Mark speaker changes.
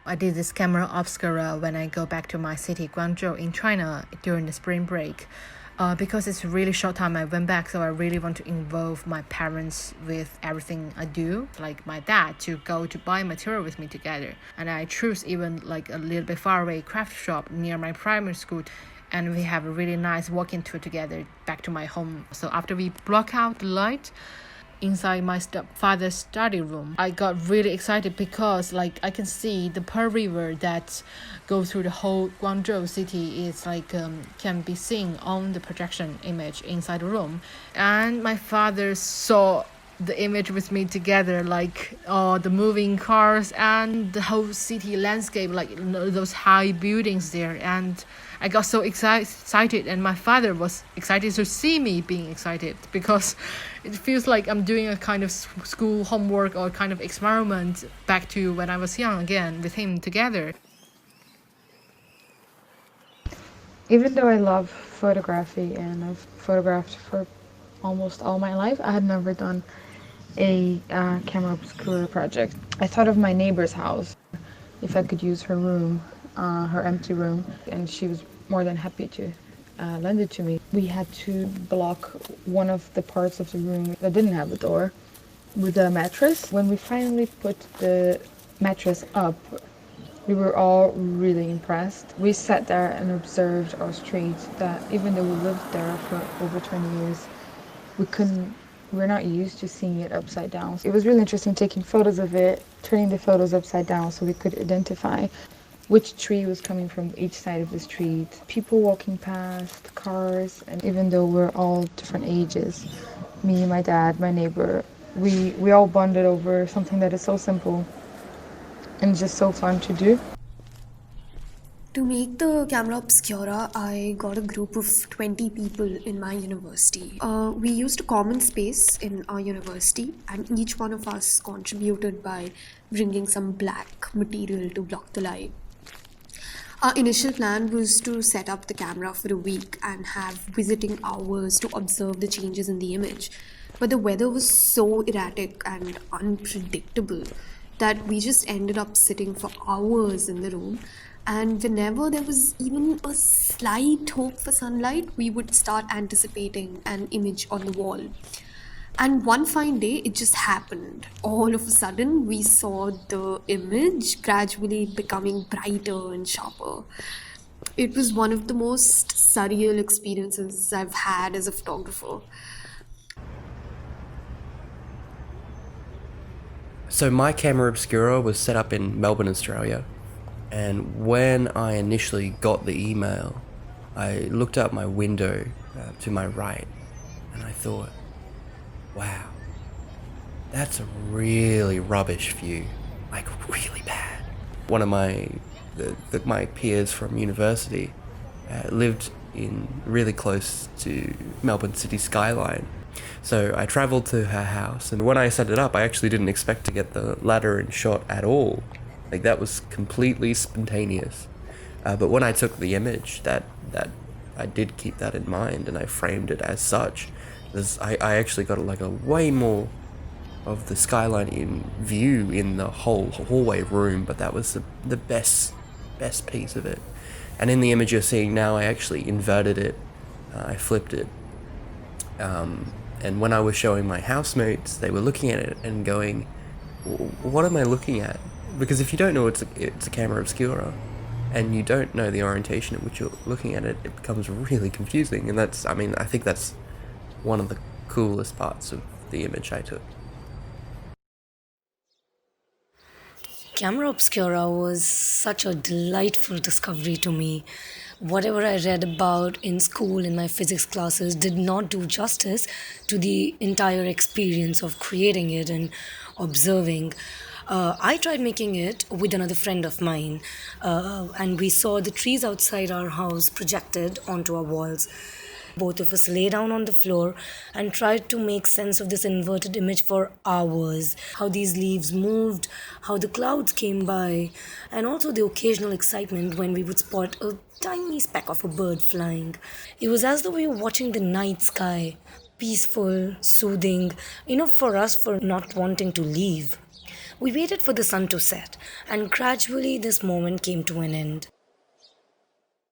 Speaker 1: I did this camera Obscura when I go back to my city, Guangzhou, in China during the spring break. Because it's a really short time I went back, so I really want to involve my parents with everything I do, like my dad to go to buy material with me together. And I choose even like a little bit far away craft shop near my primary school, and we have a really nice walking tour together back to my home. So after we block out the light inside my father's study room, I got really excited because like I can see the Pearl River that goes through the whole Guangzhou city. It's like can be seen on the projection image inside the room, and my father saw the image with me together, like the moving cars and the whole city landscape, like those high buildings there. And I got so excited, and my father was excited to see me being excited, because it feels like I'm doing a kind of school homework or kind of experiment back to when I was young again with him together.
Speaker 2: Even though I love photography and I've photographed for almost all my life, I had never done a camera obscura project. I thought of my neighbor's house, if I could use her room, her empty room, and she was more than happy to lend it to me. We had to block one of the parts of the room that didn't have a door with a mattress. When we finally put the mattress up, we were all really impressed. We sat there and observed our street that even though we lived there for over 20 years, we're not used to seeing it upside down. It was really interesting taking photos of it, turning the photos upside down so we could identify which tree was coming from each side of the street, people walking past, cars. And even though we're all different ages, me, my dad, my neighbor, we all bonded over something that is so simple and just so fun to do.
Speaker 3: To make the camera obscura, I got a group of 20 people in my university. We used a common space in our university, and each one of us contributed by bringing some black material to block the light. Our initial plan was to set up the camera for a week and have visiting hours to observe the changes in the image. But the weather was so erratic and unpredictable that we just ended up sitting for hours in the room. And whenever there was even a slight hope for sunlight, we would start anticipating an image on the wall. And one fine day, it just happened. All of a sudden, we saw the image gradually becoming brighter and sharper. It was one of the most surreal experiences I've had as a photographer.
Speaker 4: So my camera obscura was set up in Melbourne, Australia. And when I initially got the email, I looked out my window to my right, and I thought, wow, that's a really rubbish view, like really bad. One of my peers from university lived in really close to Melbourne city skyline. So I travelled to her house, and when I set it up, I actually didn't expect to get the ladder in shot at all. Like, that was completely spontaneous. But when I took the image, that I did keep that in mind, and I framed it as such. I actually got like a way more of the skyline in view in the whole hallway room, but that was the best piece of it. And in the image you're seeing now, I actually inverted it. I flipped it. And when I was showing my housemates, they were looking at it and going, what am I looking at? Because if you don't know it's a camera obscura, and you don't know the orientation at which you're looking at it, it becomes really confusing. And I think that's one of the coolest parts of the image I took.
Speaker 5: Camera Obscura was such a delightful discovery to me. Whatever I read about in school in my physics classes did not do justice to the entire experience of creating it and observing. I tried making it with another friend of mine, and we saw the trees outside our house projected onto our walls. Both of us lay down on the floor and tried to make sense of this inverted image for hours. How these leaves moved, how the clouds came by, and also the occasional excitement when we would spot a tiny speck of a bird flying. It was as though we were watching the night sky, peaceful, soothing, enough for us for not wanting to leave. We waited for the sun to set, and gradually this moment came to an end.